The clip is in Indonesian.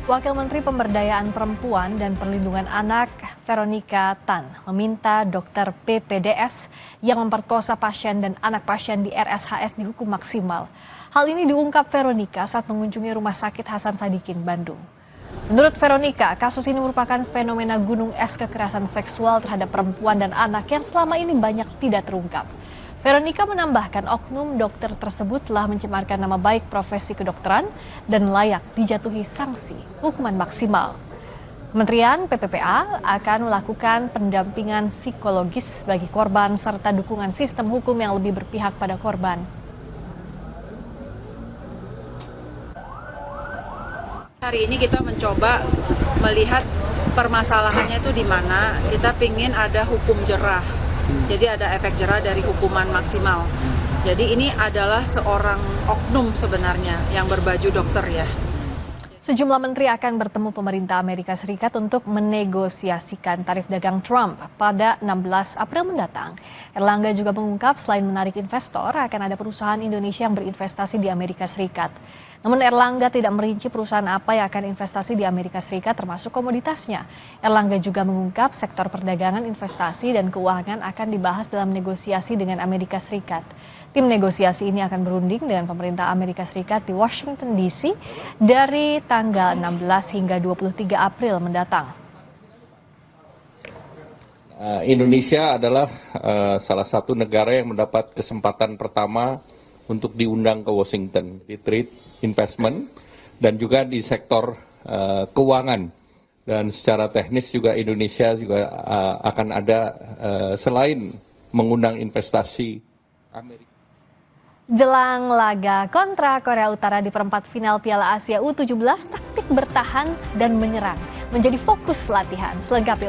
Wakil Menteri Pemberdayaan Perempuan dan Perlindungan Anak Veronica Tan meminta dokter PPDS yang memperkosa pasien dan anak pasien di RSHS dihukum maksimal. Hal ini diungkap Veronica saat mengunjungi Rumah Sakit Hasan Sadikin, Bandung. Menurut Veronica, kasus ini merupakan fenomena gunung es kekerasan seksual terhadap perempuan dan anak yang selama ini banyak tidak terungkap. Veronica menambahkan oknum dokter tersebut telah mencemarkan nama baik profesi kedokteran dan layak dijatuhi sanksi hukuman maksimal. Kementerian PPPA akan melakukan pendampingan psikologis bagi korban serta dukungan sistem hukum yang lebih berpihak pada korban. Hari ini kita mencoba melihat permasalahannya itu di mana. Kita ingin ada hukum jerah. Jadi ada efek jerah dari hukuman maksimal. Jadi ini adalah seorang oknum sebenarnya yang berbaju dokter ya. Sejumlah menteri akan bertemu pemerintah Amerika Serikat untuk menegosiasikan tarif dagang Trump pada 16 April mendatang. Erlangga juga mengungkap selain menarik investor, akan ada perusahaan Indonesia yang berinvestasi di Amerika Serikat. Namun Erlangga tidak merinci perusahaan apa yang akan investasi di Amerika Serikat termasuk komoditasnya. Erlangga juga mengungkap sektor perdagangan, investasi, dan keuangan akan dibahas dalam negosiasi dengan Amerika Serikat. Tim negosiasi ini akan berunding dengan pemerintah Amerika Serikat di Washington DC dari tanggal 16 hingga 23 April mendatang. Indonesia adalah salah satu negara yang mendapat kesempatan pertama untuk diundang ke Washington di trade investment dan juga di sektor keuangan. Dan secara teknis juga Indonesia juga akan ada selain mengundang investasi Amerika. Jelang laga kontra Korea Utara di perempat final Piala Asia U17, taktik bertahan dan menyerang menjadi fokus latihan. Selengkapnya